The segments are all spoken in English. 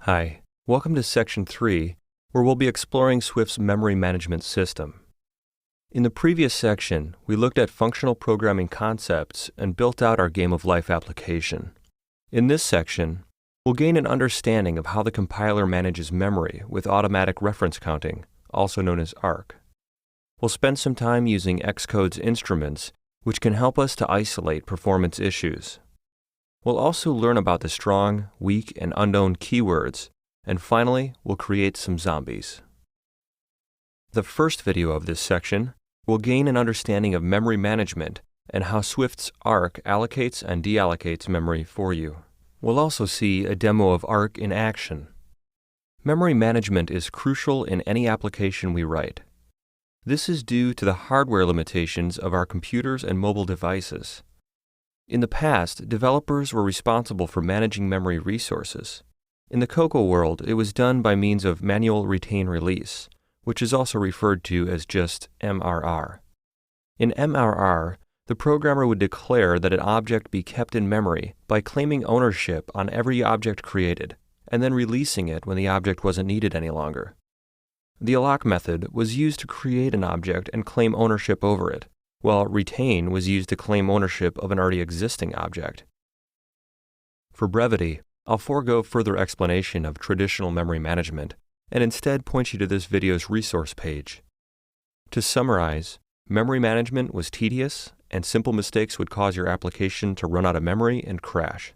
Hi, welcome to Section 3, where we'll be exploring Swift's memory management system. In the previous section, we looked at functional programming concepts and built out our game-of-life application. In this section, we'll gain an understanding of how the compiler manages memory with automatic reference counting, also known as ARC. We'll spend some time using Xcode's instruments, which can help us to isolate performance issues. We'll also learn about the strong, weak, and unknown keywords, and finally, we'll create some zombies. The first video of this section will gain an understanding of memory management and how Swift's ARC allocates and deallocates memory for you. We'll also see a demo of ARC in action. Memory management is crucial in any application we write. This is due to the hardware limitations of our computers and mobile devices. In the past, developers were responsible for managing memory resources. In the Cocoa world, it was done by means of manual retain-release, which is also referred to as just MRR. In MRR, the programmer would declare that an object be kept in memory by claiming ownership on every object created, and then releasing it when the object wasn't needed any longer. The alloc method was used to create an object and claim ownership over it, while retain was used to claim ownership of an already existing object. For brevity, I'll forego further explanation of traditional memory management and instead point you to this video's resource page. To summarize, memory management was tedious, and simple mistakes would cause your application to run out of memory and crash.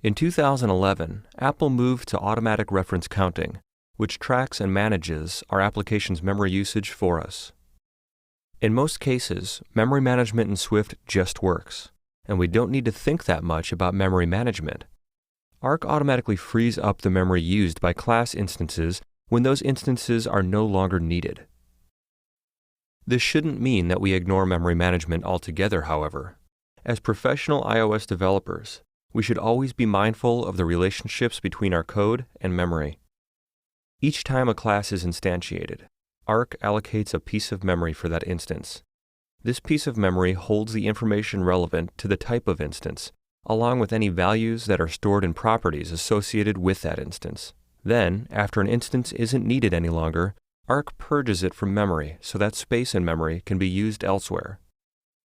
In 2011, Apple moved to automatic reference counting, which tracks and manages our application's memory usage for us. In most cases, memory management in Swift just works, and we don't need to think that much about memory management. ARC automatically frees up the memory used by class instances when those instances are no longer needed. This shouldn't mean that we ignore memory management altogether, however. As professional iOS developers, we should always be mindful of the relationships between our code and memory. Each time a class is instantiated, ARC allocates a piece of memory for that instance. This piece of memory holds the information relevant to the type of instance, along with any values that are stored in properties associated with that instance. Then, after an instance isn't needed any longer, ARC purges it from memory so that space in memory can be used elsewhere.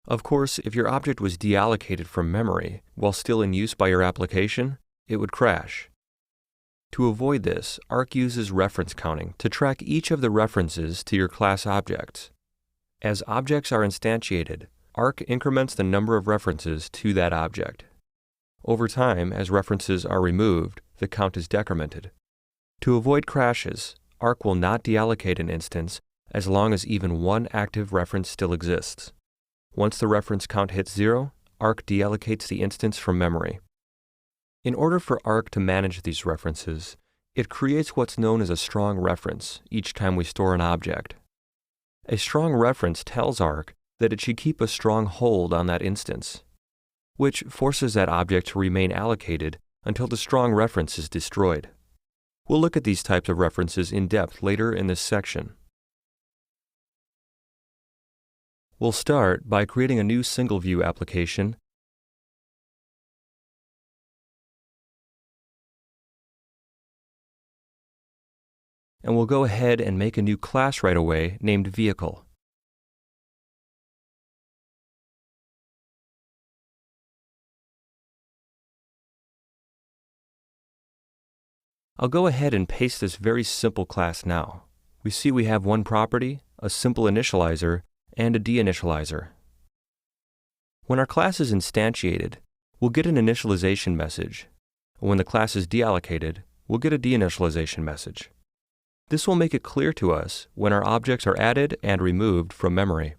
Of course, if your object was deallocated from memory while still in use by your application, it would crash. To avoid this, ARC uses reference counting to track each of the references to your class objects. As objects are instantiated, ARC increments the number of references to that object. Over time, as references are removed, the count is decremented. To avoid crashes, ARC will not deallocate an instance as long as even one active reference still exists. Once the reference count hits 0, ARC deallocates the instance from memory. In order for ARC to manage these references, it creates what's known as a strong reference each time we store an object. A strong reference tells ARC that it should keep a strong hold on that instance, which forces that object to remain allocated until the strong reference is destroyed. We'll look at these types of references in depth later in this section. We'll start by creating a new single-view application and we'll go ahead and make a new class right away named Vehicle. I'll go ahead and paste this very simple class now. We see we have one property, a simple initializer, and a deinitializer. When our class is instantiated, we'll get an initialization message. When the class is deallocated, we'll get a deinitialization message. This will make it clear to us when our objects are added and removed from memory.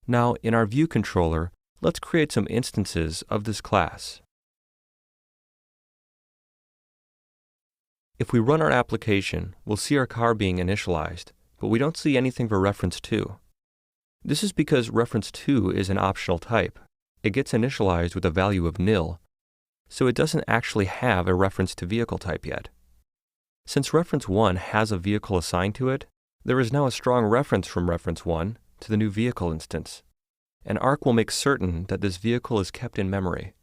Now, in our view controller, let's create some instances of this class. If we run our application, we'll see our car being initialized, but we don't see anything for reference 2. This is because reference 2 is an optional type. It gets initialized with a value of nil, so it doesn't actually have a reference to vehicle type yet. Since reference 1 has a vehicle assigned to it, there is now a strong reference from reference 1 to the new vehicle instance, and ARC will make certain that this vehicle is kept in memory.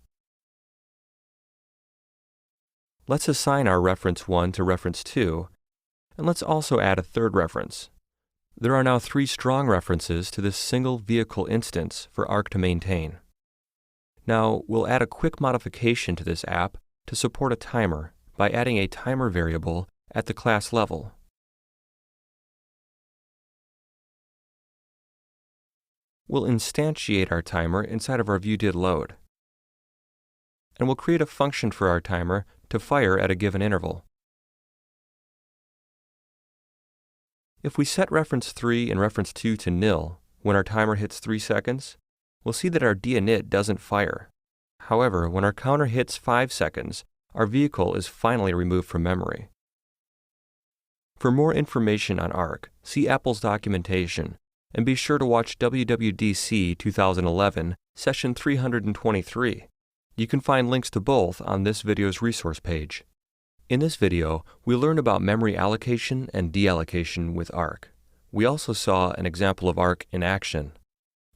Let's assign our reference 1 to reference 2, and let's also add a third reference. There are now 3 strong references to this single vehicle instance for ARC to maintain. Now, we'll add a quick modification to this app to support a timer by adding a timer variable at the class level. We'll instantiate our timer inside of our viewDidLoad. And we'll create a function for our timer to fire at a given interval. If we set reference 3 and reference 2 to nil when our timer hits 3 seconds, we'll see that our dinit doesn't fire. However, when our counter hits 5 seconds, our vehicle is finally removed from memory. For more information on ARC, see Apple's documentation, and be sure to watch WWDC 2011, Session 323. You can find links to both on this video's resource page. In this video, we learned about memory allocation and deallocation with ARC. We also saw an example of ARC in action.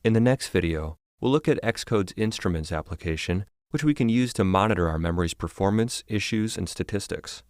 In the next video, we'll look at Xcode's Instruments application, which we can use to monitor our memory's performance, issues, and statistics.